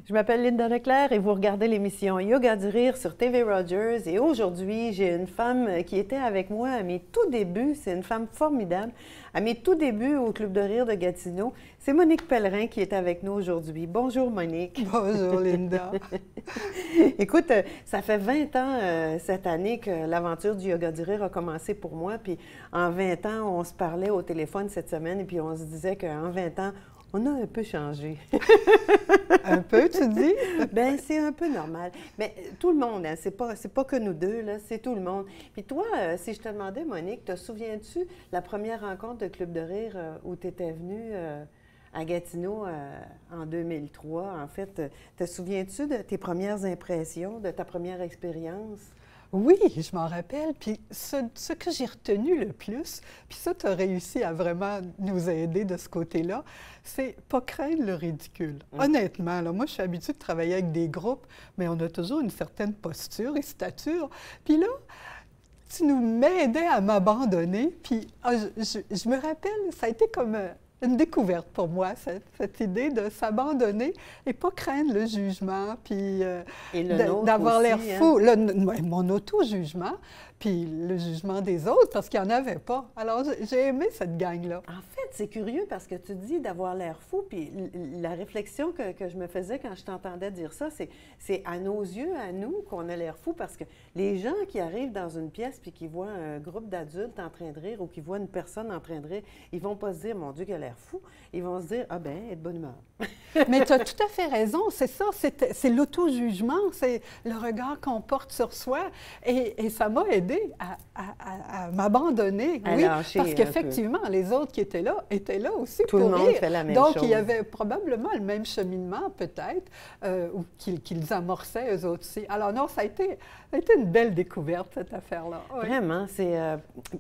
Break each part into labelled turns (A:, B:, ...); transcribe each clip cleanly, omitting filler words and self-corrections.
A: Je m'appelle Linda Leclerc et vous regardez l'émission Yoga du Rire sur TV Rogers. Et aujourd'hui, j'ai une femme qui était avec moi à mes tout débuts. C'est une femme formidable. À mes tout débuts au Club de Rire de Gatineau, c'est Monique Pellerin qui est avec nous aujourd'hui. Bonjour Monique.
B: Bonjour Linda.
A: Écoute, ça fait 20 ans cette année que l'aventure du Yoga du Rire a commencé pour moi. Puis en 20 ans, on se parlait au téléphone cette semaine et puis on se disait qu'en 20 ans, on a un peu changé.
B: Un peu, tu dis?
A: Bien, c'est un peu normal. Mais tout le monde, hein, c'est pas que nous deux, là, c'est tout le monde. Puis toi, si je te demandais, Monique, te souviens-tu la première rencontre de Club de Rire où tu étais venue à Gatineau en 2003? En fait, te souviens-tu de tes premières impressions, de ta première expérience?
B: Oui, je m'en rappelle. Puis ce que j'ai retenu le plus, puis ça, tu as réussi à vraiment nous aider de ce côté-là, c'est pas craindre le ridicule. Honnêtement, là, moi, je suis habituée de travailler avec des groupes, mais on a toujours une certaine posture et stature. Puis là, tu nous m'aidais à m'abandonner. Puis je me rappelle, ça a été comme une découverte pour moi, cette idée de s'abandonner et pas craindre le jugement, puis d'avoir l'air fou. Mon auto-jugement, puis le jugement des autres, parce qu'il n'y en avait pas. Alors, j'ai aimé cette gang-là.
A: En fait, c'est curieux parce que tu dis d'avoir l'air fou, puis la réflexion que je me faisais quand je t'entendais dire ça, c'est à nos yeux, à nous, qu'on a l'air fou, parce que les gens qui arrivent dans une pièce puis qui voient un groupe d'adultes en train de rire ou qui voient une personne en train de rire, ils vont pas se dire « Mon Dieu, qu'elle a l'air fou ». Ils vont se dire « Ah ben, elle est de bonne humeur ».
B: Mais tu as tout à fait raison, c'est ça, c'est l'auto-jugement, c'est le regard qu'on porte sur soi. Et ça m'a aidé à m'abandonner, oui, parce qu'effectivement, les autres qui étaient là aussi
A: tout
B: pour
A: le monde
B: rire.
A: fait la même
B: Donc,
A: chose.
B: il y avait probablement le même cheminement, peut-être, ou qu'ils amorçaient eux autres aussi. Alors non, ça a été une belle découverte, cette affaire-là. Oui.
A: Vraiment,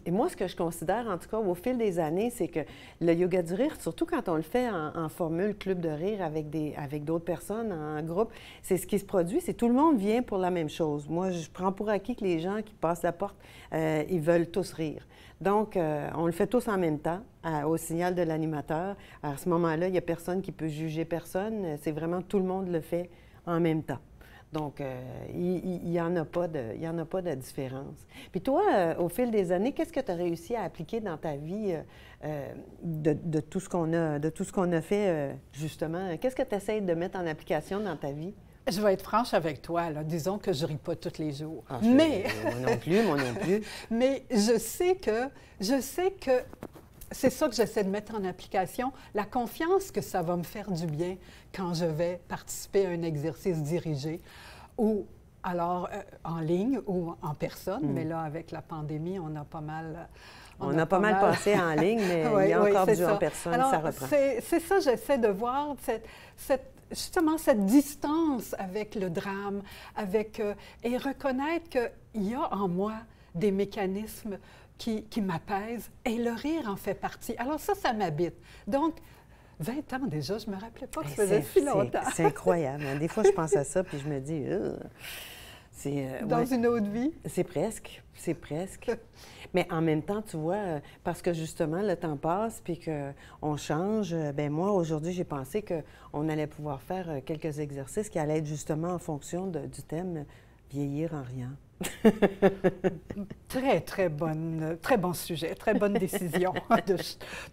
A: et moi, ce que je considère, en tout cas, au fil des années, c'est que le yoga du rire, surtout quand on le fait en formule club de rire avec d'autres personnes, en groupe, c'est ce qui se produit, c'est tout le monde vient pour la même chose. Moi, je prends pour acquis que les gens qui passent la porte, ils veulent tous rire. Donc, on le fait tous en même temps, au signal de l'animateur. À ce moment-là, il n'y a personne qui peut juger personne. C'est vraiment tout le monde le fait en même temps. Donc, il n'y en a pas de différence. Puis toi, au fil des années, qu'est-ce que tu as réussi à appliquer dans ta vie de tout ce qu'on a fait, justement? Qu'est-ce que tu essaies de mettre en application dans ta vie?
B: Je vais être franche avec toi, là. Disons que je ne ris pas tous les jours.
A: Ah,
B: mais...
A: Moi non plus.
B: Mais je sais que c'est ça que j'essaie de mettre en application, la confiance que ça va me faire du bien quand je vais participer à un exercice dirigé, ou alors en ligne ou en personne. Mais là, avec la pandémie, on a pas mal...
A: On a pas mal passé en ligne, mais
B: oui,
A: il y a encore du
B: ça.
A: en personne,
B: alors,
A: ça reprend.
B: C'est ça, j'essaie de voir, justement cette distance avec le drame, et reconnaître qu'il y a en moi des mécanismes qui m'apaisent, et le rire en fait partie. Alors ça m'habite. Donc, 20 ans déjà, je ne me rappelais pas que ça faisait si longtemps.
A: C'est incroyable. Des fois, je pense à ça, puis je me dis...
B: Dans une autre vie?
A: C'est presque. Mais en même temps, tu vois, parce que justement, le temps passe puis qu'on change, bien moi, aujourd'hui, j'ai pensé qu'on allait pouvoir faire quelques exercices qui allaient être justement en fonction du thème « Vieillir en riant ».
B: Très bon sujet, très bonne décision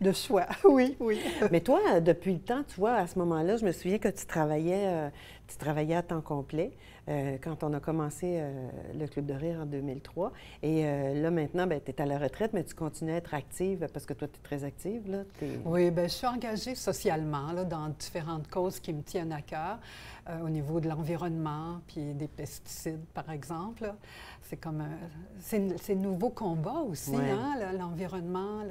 B: de choix. Oui.
A: Mais toi, depuis le temps, tu vois, à ce moment-là, je me souviens que tu travaillais à temps complet quand on a commencé le Club de Rire en 2003. Et là, maintenant, tu es à la retraite, mais tu continues à être active parce que toi, tu es très active, là.
B: Oui, bien, je suis engagée socialement là, dans différentes causes qui me tiennent à cœur, au niveau de l'environnement, puis des pesticides, par exemple. C'est comme c'est nouveau combat aussi, hein, l'environnement,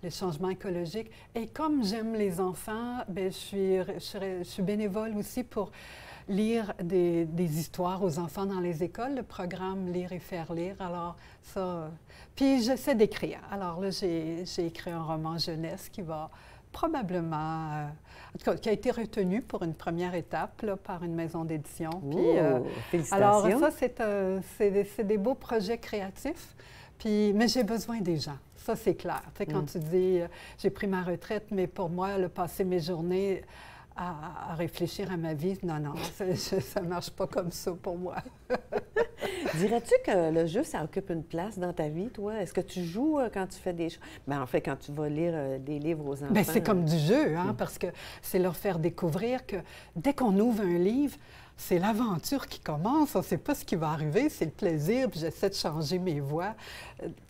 B: le changement écologique. Et comme j'aime les enfants, bien, je suis bénévole aussi pour lire des histoires aux enfants dans les écoles, le programme Lire et faire lire. Alors, ça... Puis, j'essaie d'écrire. Alors là, j'ai écrit un roman jeunesse qui va probablement... en tout cas, qui a été retenu pour une première étape là, par une maison d'édition.
A: Félicitations!
B: Alors, ça, c'est des beaux projets créatifs. Puis, mais j'ai besoin des gens. Ça, c'est clair. Tu sais, quand tu dis, j'ai pris ma retraite, mais pour moi, passer mes journées à réfléchir à ma vie. Non, non, ça ne marche pas comme ça pour moi.
A: Dirais-tu que le jeu, ça occupe une place dans ta vie, toi? Est-ce que tu joues quand tu fais des choses? Bien, en fait, quand tu vas lire des livres aux enfants.
B: Bien, c'est comme du jeu, hein, parce que c'est leur faire découvrir que dès qu'on ouvre un livre, c'est l'aventure qui commence. On ne sait pas ce qui va arriver, c'est le plaisir. Puis j'essaie de changer mes voix,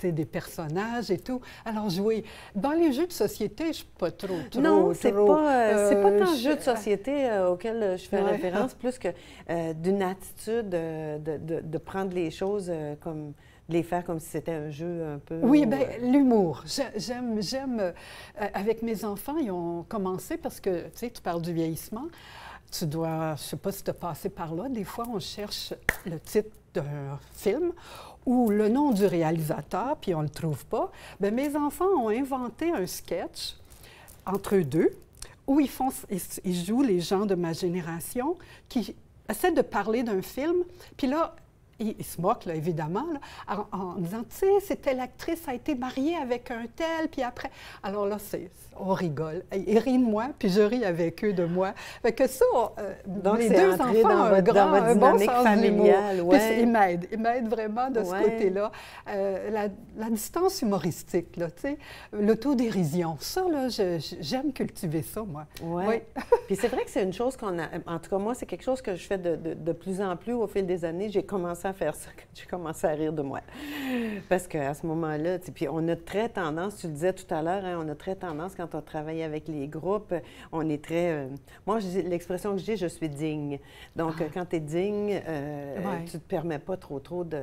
B: des personnages et tout. Alors, jouer. Dans les jeux de société, je ne suis pas trop.
A: Non, c'est pas tant le jeu de société auquel je fais référence, plus que d'une attitude de prendre les choses comme. De les faire comme si c'était un jeu un peu...
B: Oui, bien, l'humour. J'aime... avec mes enfants, ils ont commencé parce que, tu sais, tu parles du vieillissement. Tu dois... Je ne sais pas si tu as passé par là. Des fois, on cherche le titre d'un film ou le nom du réalisateur, puis on ne le trouve pas. Bien, mes enfants ont inventé un sketch entre eux deux où ils jouent les gens de ma génération qui essaient de parler d'un film. Puis là, ils se moquent, là, évidemment, là, en disant, tu sais, c'était l'actrice a été mariée avec un tel, puis après... Alors là, on rigole. Ils rient de moi, puis je ris avec eux de moi. Fait que ça,
A: donc,
B: les deux enfants ont un
A: dynamique
B: bon sens
A: familiale.
B: Ouais. Ils m'aident vraiment de ce côté-là. La distance humoristique, là, tu sais, l'autodérision, ça, là, j'aime cultiver ça, moi.
A: Oui. Puis c'est vrai que c'est une chose qu'on a... En tout cas, moi, c'est quelque chose que je fais de plus en plus au fil des années. J'ai commencé à faire ça quand j'ai commencé à rire de moi. Parce qu'à ce moment-là, puis on a très tendance, tu le disais tout à l'heure, hein, on a très tendance, quand on travaille avec les groupes, on est très... moi, l'expression que je dis, je suis digne. Donc, quand tu es digne, tu ne te permets pas trop de...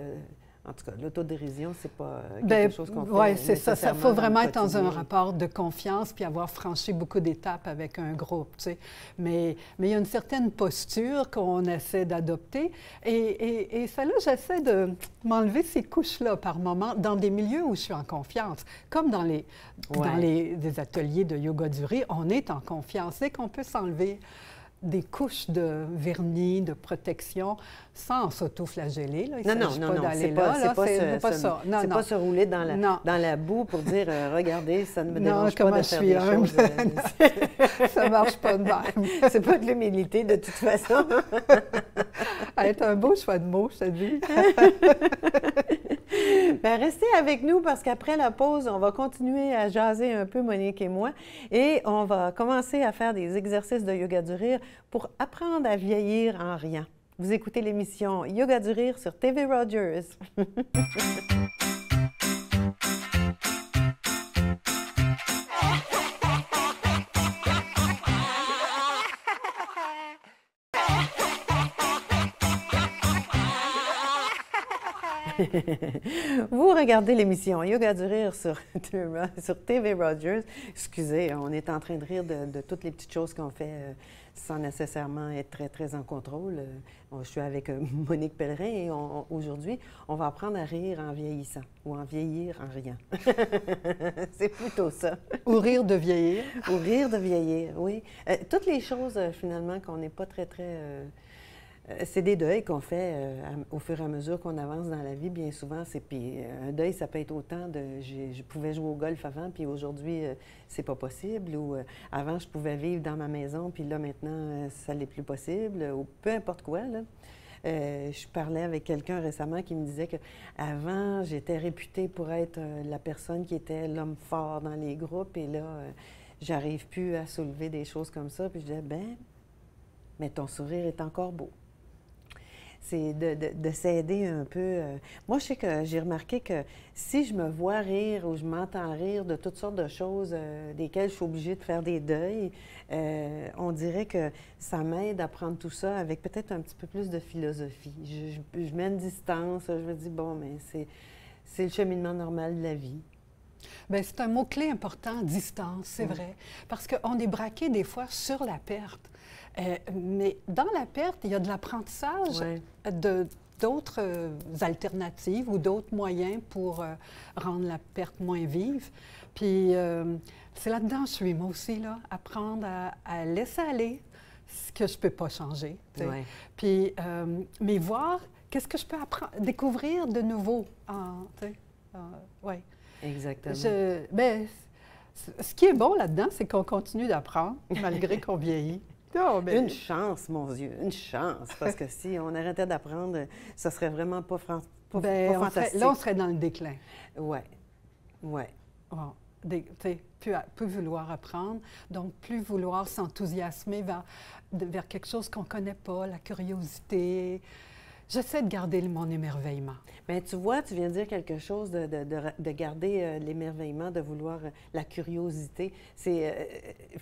A: En tout cas, l'autodérision, c'est pas quelque chose qu'on fait.
B: Oui, c'est ça. Il faut vraiment être dans un rapport de confiance puis avoir franchi beaucoup d'étapes avec un groupe, tu sais. Mais il y a une certaine posture qu'on essaie d'adopter. Et ça, là, j'essaie de m'enlever ces couches-là par moment dans des milieux où je suis en confiance. Comme dans des ateliers de yoga du rire, on est en confiance. C'est qu'on peut s'enlever des couches de vernis, de protection, sans s'auto-flageller.
A: Non, c'est pas ça. C'est pas se rouler dans la boue pour dire « Regardez, ça ne me dérange pas de faire des choses. »
B: Ça marche pas de même.
A: C'est pas de l'humilité, de toute façon.
B: Être un beau choix de mots, je te dis.
A: Bien, restez avec nous parce qu'après la pause, on va continuer à jaser un peu, Monique et moi, et on va commencer à faire des exercices de yoga du rire pour apprendre à vieillir en riant. Vous écoutez l'émission Yoga du rire sur TV Rogers. Vous regardez l'émission Yoga du rire sur TV Rogers. Excusez, on est en train de rire de toutes les petites choses qu'on fait sans nécessairement être très, très en contrôle. Je suis avec Monique Pellerin et aujourd'hui, on va apprendre à rire en vieillissant ou en vieillir en riant. C'est plutôt ça.
B: Ou rire de vieillir.
A: Ou rire de vieillir, oui. Toutes les choses, finalement, qu'on n'est pas très, très... c'est des deuils qu'on fait au fur et à mesure qu'on avance dans la vie. Bien souvent, puis un deuil, ça peut être autant de... Je pouvais jouer au golf avant, puis aujourd'hui, c'est pas possible. Ou avant, je pouvais vivre dans ma maison, puis là, maintenant, ça n'est plus possible. Ou peu importe quoi, là. Je parlais avec quelqu'un récemment qui me disait qu'avant, j'étais réputée pour être la personne qui était l'homme fort dans les groupes. Et là, j'arrive plus à soulever des choses comme ça. Puis je disais, mais ton sourire est encore beau. C'est de s'aider un peu. Moi, je sais que j'ai remarqué que si je me vois rire ou je m'entends rire de toutes sortes de choses desquelles je suis obligée de faire des deuils, on dirait que ça m'aide à prendre tout ça avec peut-être un petit peu plus de philosophie. Je mets une distance, je me dis, bon, mais c'est le cheminement normal de la vie.
B: Bien, c'est un mot-clé important, distance, c'est vrai. Parce qu'on est braqué des fois sur la perte. Mais dans la perte, il y a de l'apprentissage d'autres alternatives ou d'autres moyens pour rendre la perte moins vive. Puis c'est là-dedans que je suis, moi aussi, là, apprendre à laisser aller ce que je ne peux pas changer.
A: Ouais.
B: Puis, mais voir qu'est-ce que je peux découvrir de nouveau.
A: Exactement.
B: Ce qui est bon là-dedans, c'est qu'on continue d'apprendre malgré qu'on vieillit. Oh, ben...
A: Une chance, mon Dieu, une chance. Parce que si on arrêtait d'apprendre, ça serait vraiment pas, pas fantastique.
B: Là, on serait dans le déclin.
A: Oui, oui.
B: Oh, plus vouloir apprendre, donc plus vouloir s'enthousiasmer vers quelque chose qu'on ne connaît pas, la curiosité. J'essaie de garder mon émerveillement.
A: Bien, tu vois, tu viens de dire quelque chose de garder l'émerveillement, de vouloir la curiosité.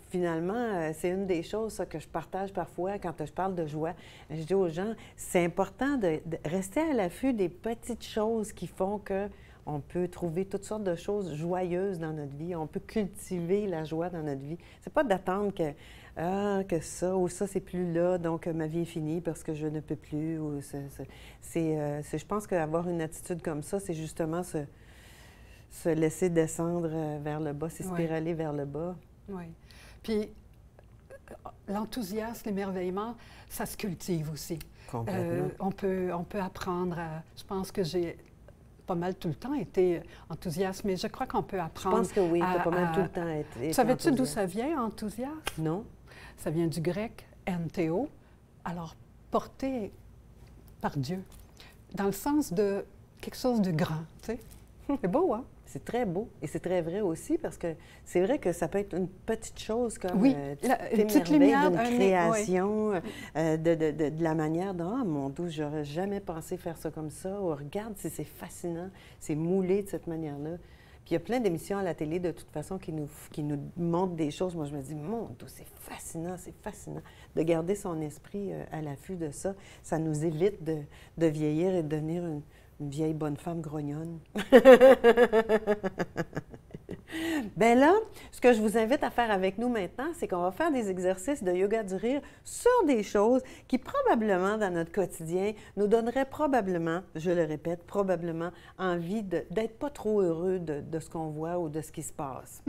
A: Finalement, c'est une des choses ça, que je partage parfois quand je parle de joie. Je dis aux gens, c'est important de rester à l'affût des petites choses qui font que on peut trouver toutes sortes de choses joyeuses dans notre vie. On peut cultiver la joie dans notre vie. C'est pas d'attendre que ça ou ça, c'est plus là, donc ma vie est finie parce que je ne peux plus. Je pense qu'avoir une attitude comme ça, c'est justement se laisser descendre vers le bas, s'espiraler vers le bas.
B: Oui. Puis, l'enthousiasme, l'émerveillement, ça se cultive aussi.
A: Complètement.
B: On peut apprendre à... Je pense que j'ai pas mal tout le temps été enthousiaste, mais je crois qu'on peut apprendre.
A: Je pense que oui, tu as pas mal tout le temps été.
B: Savais-tu d'où ça vient, enthousiasme?
A: Non.
B: Ça vient du grec entheo, alors porté par Dieu, dans le sens de quelque chose de grand, tu sais. C'est beau, hein?
A: C'est très beau et c'est très vrai aussi parce que c'est vrai que ça peut être une petite chose comme
B: une petite lumière
A: d'une création, de la manière de « Ah, mon Dieu, j'aurais jamais pensé faire ça comme ça. » ou « Regarde, c'est fascinant, c'est moulé de cette manière-là. » Puis il y a plein d'émissions à la télé, de toute façon, qui nous montrent des choses. Moi, je me dis « Mon Dieu, c'est fascinant, c'est fascinant. » De garder son esprit à l'affût de ça, ça nous évite de vieillir et de devenir une vieille bonne femme grognonne. Bien là, ce que je vous invite à faire avec nous maintenant, c'est qu'on va faire des exercices de yoga du rire sur des choses qui probablement dans notre quotidien nous donneraient probablement, je le répète, probablement envie d'être pas trop heureux de ce qu'on voit ou de ce qui se passe.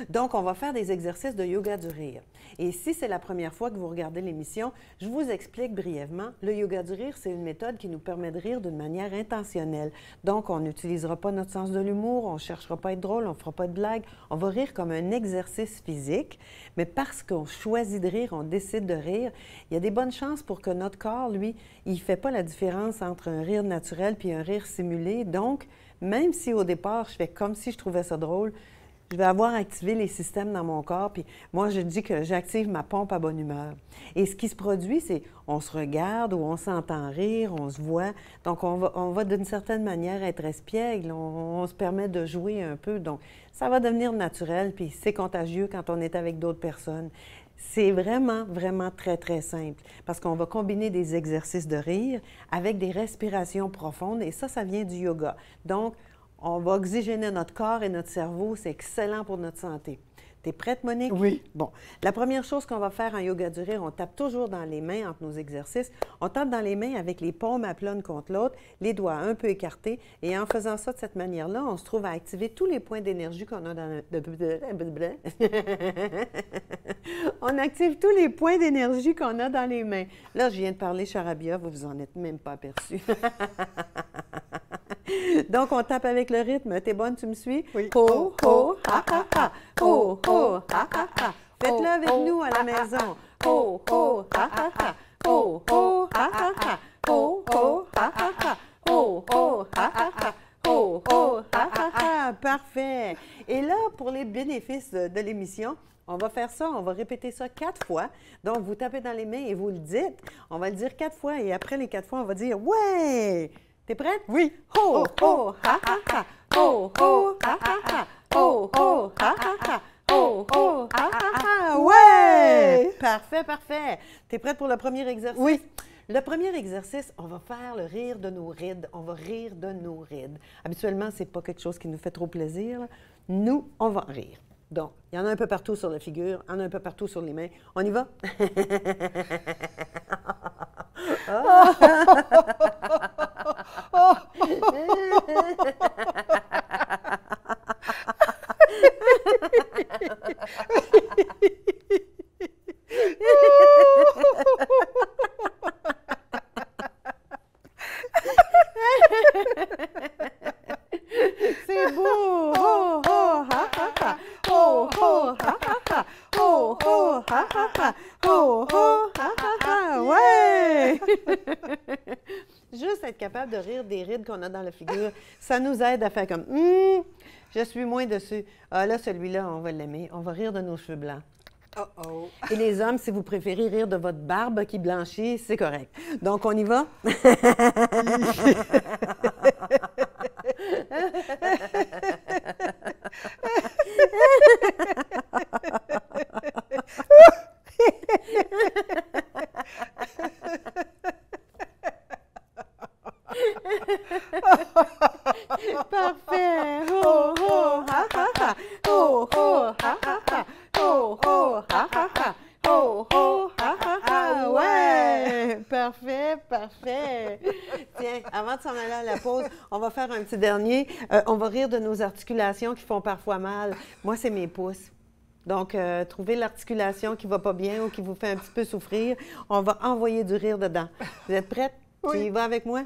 A: Donc, on va faire des exercices de yoga du rire. Et si c'est la première fois que vous regardez l'émission, je vous explique brièvement. Le yoga du rire, c'est une méthode qui nous permet de rire d'une manière intentionnelle. Donc, on n'utilisera pas notre sens de l'humour, on ne cherchera pas à être drôle, on ne fera pas de blagues. On va rire comme un exercice physique, mais parce qu'on choisit de rire, on décide de rire, il y a des bonnes chances pour que notre corps, lui, il ne fait pas la différence entre un rire naturel puis un rire simulé. Donc, même si au départ, je fais comme si je trouvais ça drôle, je vais avoir activé les systèmes dans mon corps, puis moi, je dis que j'active ma pompe à bonne humeur. Et ce qui se produit, c'est on se regarde ou on s'entend rire, on se voit. Donc, on va d'une certaine manière être espiègle, on se permet de jouer un peu. Donc, ça va devenir naturel, puis c'est contagieux quand on est avec d'autres personnes. C'est vraiment, vraiment très, très simple parce qu'on va combiner des exercices de rire avec des respirations profondes et ça vient du yoga. Donc, on va oxygéner notre corps et notre cerveau. C'est excellent pour notre santé. T'es prête, Monique?
B: Oui.
A: Bon. La première chose qu'on va faire en yoga du rire, on tape toujours dans les mains entre nos exercices. On tape dans les mains avec les paumes à plat l'une contre l'autre, les doigts un peu écartés. Et en faisant ça de cette manière-là, on se trouve à activer tous les points d'énergie qu'on a dans on active tous les points d'énergie qu'on a dans les mains. Là, je viens de parler charabia, vous vous en êtes même pas aperçu. Donc, on tape avec le rythme. T'es bonne, tu me suis?
B: Oui.
A: Ho, ho, ha, ha, ha. Ho, ho, ha, ha, ha. Faites-le avec nous à la maison. Ho, ho, ha, ha, ha. Ho, ho, ha, ha, ha. Ho, ho, ha, ha, ha. Ho, ho, ha, ha, ha. Ho, ho, ha, ha, ha. Parfait. Et là, pour les bénéfices de l'émission, on va faire ça, on va répéter ça 4 fois. Donc, vous tapez dans les mains et vous le dites. On va le dire 4 fois et après les 4 fois, on va dire « Ouais! » T'es prête?
B: Oui.
A: Ho, ho, ha, ha, ha. Ho, ho, ha, ha, ha. Ho, ho, ha, ha, ha. Ho, ho, ha, ha, ha. Ouais! Parfait, parfait. T'es prête pour le premier exercice?
B: Oui.
A: Le premier exercice, on va faire le rire de nos rides. On va rire de nos rides. Habituellement, c'est pas quelque chose qui nous fait trop plaisir, là. Nous, on va rire. Donc, il y en a un peu partout sur la figure, il y en a un peu partout sur les mains. On y va? C'est beau! Ho, ho, ha, ha, ha. Ho, ho, ha, ha, ha. Ho, ho, ha, ha, ha. Ho, Juste être capable de rire des rides qu'on a dans la figure, ça nous aide à faire comme je suis moins dessus. Ah là, celui-là, on va l'aimer. On va rire de nos cheveux blancs.
B: Oh-oh.
A: Et les hommes, si vous préférez rire de votre barbe qui blanchit, c'est correct. Donc, on y va? Parfait! Ho, ho, ha, ha, ha! Ho, ho, ha, ha, ha! Ho, ho, ha, ha, ha! Ho, ho, ha, ha, ha! Ouais! Parfait, parfait! Tiens, avant de s'en aller à la pause, on va faire un petit dernier. On va rire de nos articulations qui font parfois mal. Moi, c'est mes pouces. Donc, trouvez l'articulation qui ne va pas bien ou qui vous fait un petit peu souffrir. On va envoyer du rire dedans. Vous êtes prêtes?
B: Oui.
A: Tu y vas avec moi?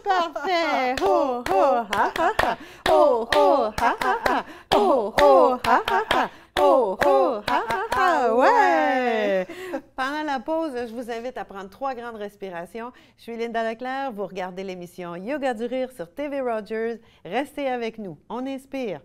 A: Parfait! Ho, ho, ha, ha, ha! Ho, ho, ha, ha, ha! Ho, ho, ha, ha, ha! Ho, ho, ha, ha, ha! Ouais! Pendant la pause, je vous invite à prendre 3 grandes respirations. Je suis Linda Leclerc. Vous regardez l'émission Yoga du rire sur TV Rogers. Restez avec nous. On inspire.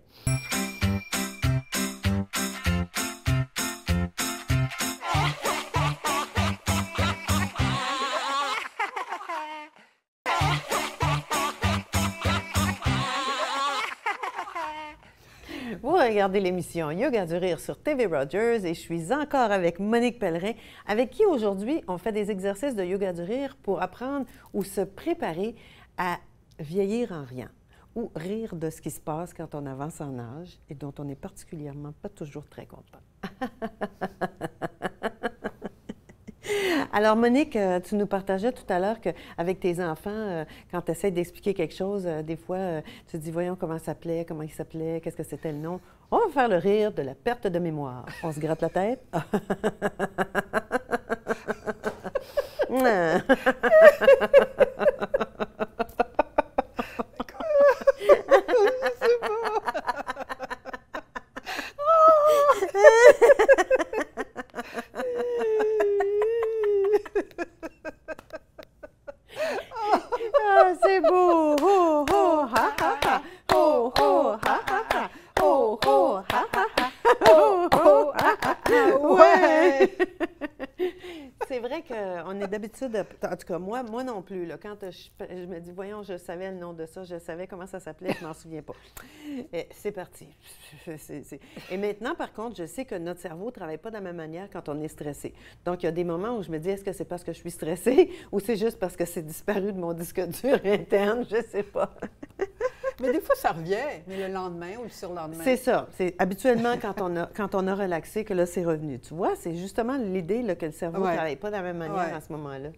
A: Vous regardez l'émission Yoga du rire sur TV Rogers et je suis encore avec Monique Pellerin, avec qui aujourd'hui on fait des exercices de yoga du rire pour apprendre ou se préparer à vieillir en riant ou rire de ce qui se passe quand on avance en âge et dont on n'est particulièrement pas toujours très content. Alors, Monique, tu nous partageais tout à l'heure qu'avec tes enfants, quand tu essaies d'expliquer quelque chose, des fois, tu te dis, voyons comment ça s'appelait, comment il s'appelait, qu'est-ce que c'était le nom. On va faire le rire de la perte de mémoire. On se gratte la tête. C'est beau! Ho, ho, ha, ha, ha! Ho, ho, ha, ha, ha! Ho, ho, ha, ha, ha! Ho, ho, ha, ha, ha! Ouais! C'est vrai qu'on est d'habitude, en tout cas moi non plus, là, quand je me dis, voyons, je savais le nom de ça, je savais comment ça s'appelait, je m'en souviens pas. C'est parti. Et maintenant, par contre, je sais que notre cerveau ne travaille pas de la même manière quand on est stressé. Donc, il y a des moments où je me dis, est-ce que c'est parce que je suis stressée ou c'est juste parce que c'est disparu de mon disque dur interne? Je ne sais pas.
B: Mais des fois, ça revient, mais le lendemain ou le surlendemain.
A: C'est ça. C'est habituellement quand on a relaxé que là, c'est revenu. Tu vois, c'est justement l'idée là, que le cerveau ne travaille pas de la même manière à ce moment-là.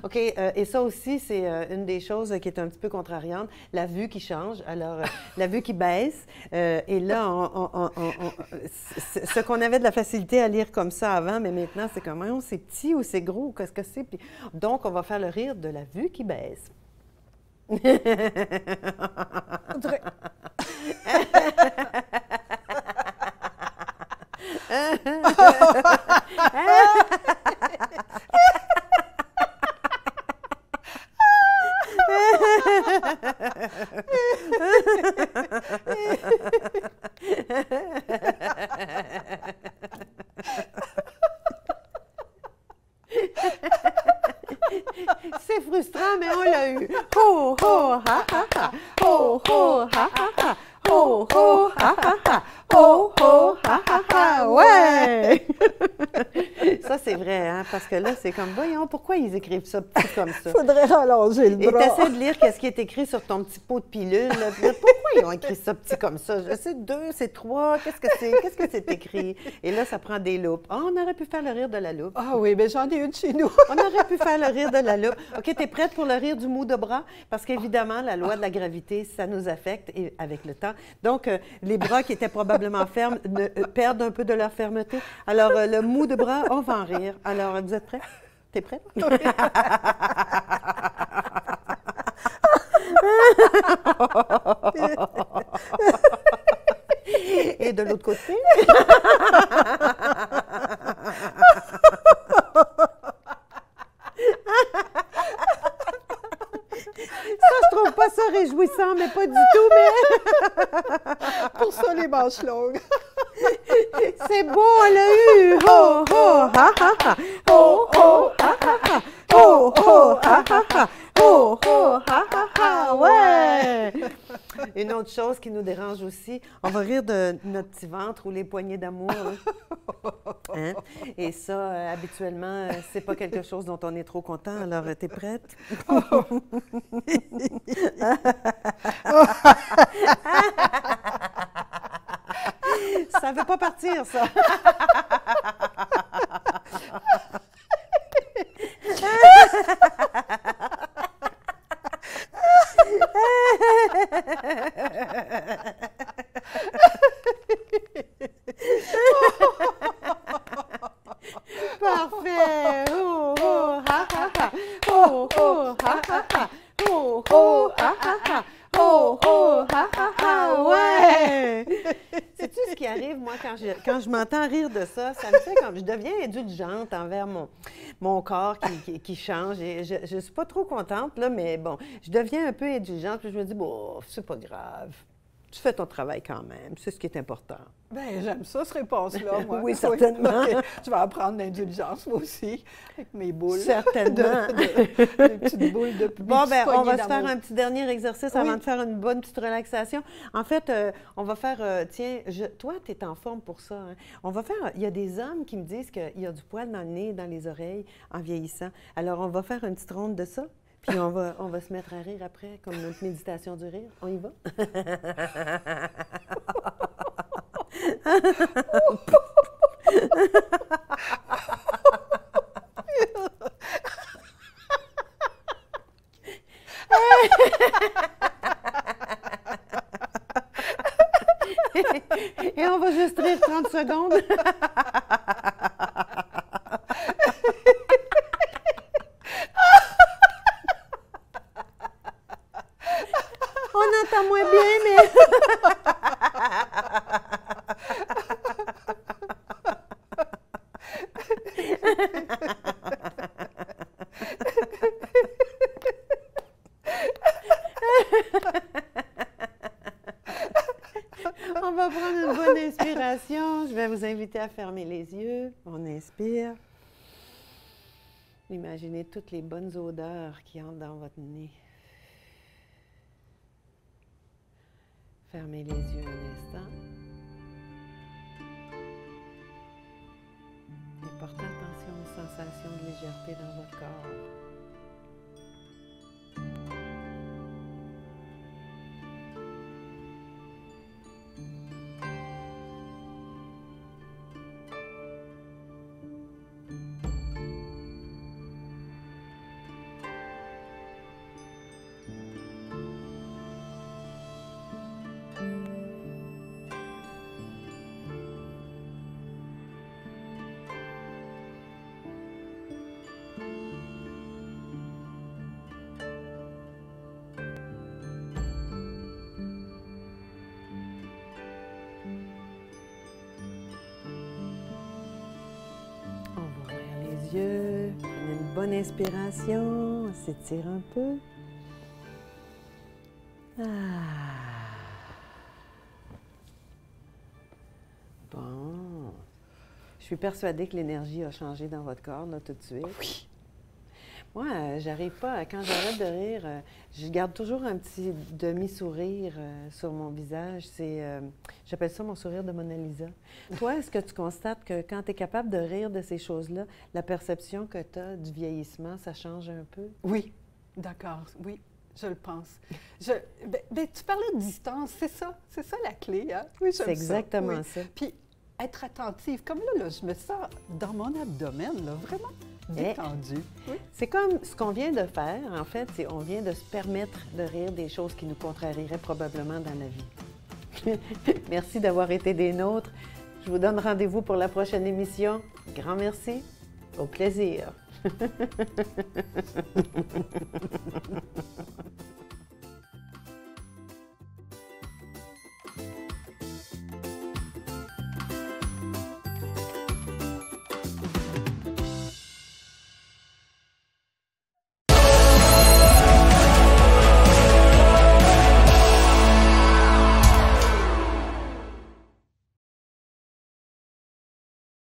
A: OK. Et ça aussi, c'est une des choses qui est un petit peu contrariante. La vue qui change. Alors, la vue qui baisse. Et là, ce qu'on avait de la facilité à lire comme ça avant, mais maintenant, c'est comme, oh, c'est petit ou c'est gros, qu'est-ce que c'est? Puis, donc, on va faire le rire de la vue qui baisse. C'est frustrant, mais on l'a eu. Ho, ho, ha, ha, ha. Ho, ho, ha, ha, ha. Ho, ho, ha, ha, ha. Ho, ho, ha, ha, ha. Ouais! Ça, c'est vrai, hein? Parce que là, c'est comme, voyons, pourquoi ils écrivent ça petit comme ça?
B: Faudrait rallonger le bras.
A: Et tu essaies de lire qu'est-ce qui est écrit sur ton petit pot de pilule. Là. Pourquoi pourquoi ils ont écrit ça petit comme ça? C'est 2, c'est 3, qu'est-ce que c'est? Qu'est-ce que c'est écrit? Et là, ça prend des loupes. Ah, on aurait pu faire le rire de la loupe.
B: Ah oui, bien j'en ai une chez nous.
A: On aurait pu faire le rire de la loupe. OK, t'es prête pour le rire du mou de bras? Parce qu'évidemment, la loi de la gravité, ça nous affecte avec le temps. Donc, les bras qui étaient probablement fermes perdent un peu de leur fermeté. Alors, le mou de bras, on va en rire. Alors, vous êtes prêts? T'es prête?
B: Oui.
A: Et de l'autre côté? Ça, je trouve pas ça réjouissant, mais pas du tout, mais...
B: Pour ça, les manches longues.
A: C'est beau, on l'a eu! Ho, ho, ha, ha, ha! Ho, ho, ha, ha, ha! Ho, ho, ha, ha, ha! Ho, ho, ha, ha, ha! Ouais! Une autre chose qui nous dérange aussi, on va rire de notre petit ventre ou les poignées d'amour. Hein? Et ça, habituellement, c'est pas quelque chose dont on est trop content. Alors, t'es prête? Ça veut pas partir, ça. Parfait. Oh, oh, ha, ha, ha. Oh, oh, ha, ha, ha. Oh, oh, ha, ha, ha. Oh, oh, ha, ha, ha. Ouais! Sais-tu ce qui arrive, moi, quand je m'entends rire de ça, ça me fait comme... Je deviens indulgente envers mon corps qui change. Et je ne suis pas trop contente, là, mais bon, je deviens un peu indulgente, puis je me dis, bon, c'est pas grave. Tu fais ton travail quand même, c'est ce qui est important.
B: Bien, j'aime ça, cette réponse-là, moi.
A: Oui, certainement.
B: Okay. Je vais apprendre l'indulgence, moi aussi, avec mes boules.
A: Certainement.
B: Des petites boules de
A: Bon, bien, on va se faire un petit dernier exercice avant de faire une bonne petite relaxation. En fait, on va faire, tiens, toi, tu es en forme pour ça. Hein? On va faire, il y a des hommes qui me disent qu'il y a du poil dans le nez, dans les oreilles, en vieillissant. Alors, on va faire une petite ronde de ça. Puis on va se mettre à rire après, comme notre méditation du rire. On y va? Et on va juste rire 30 secondes. On entend moins bien, mais... On va prendre une bonne inspiration. Je vais vous inviter à fermer les yeux. On inspire. Imaginez toutes les bonnes odeurs qui entrent dans votre nez. Fermez les yeux un instant. Et portez attention aux sensations de légèreté dans votre corps. Yeux. Prenez une bonne inspiration, on s'étire un peu. Bon. Je suis persuadée que l'énergie a changé dans votre corps, là, tout de suite.
B: Oui.
A: Moi, j'arrive pas, quand j'arrête de rire, je garde toujours un petit demi-sourire sur mon visage. J'appelle ça mon sourire de Mona Lisa. Toi, est-ce que tu constates que quand tu es capable de rire de ces choses-là, la perception que tu as du vieillissement, ça change un peu?
B: Oui, d'accord, oui. je le pense. Tu parlais de distance, c'est ça la clé, hein? Oui,
A: c'est exactement ça.
B: Puis être attentive, comme là, je me sens dans mon abdomen, là, vraiment détendue. Oui.
A: C'est comme ce qu'on vient de faire, en fait, c'est on vient de se permettre de rire des choses qui nous contrarieraient probablement dans la vie. Merci d'avoir été des nôtres. Je vous donne rendez-vous pour la prochaine émission. Grand merci. Au plaisir.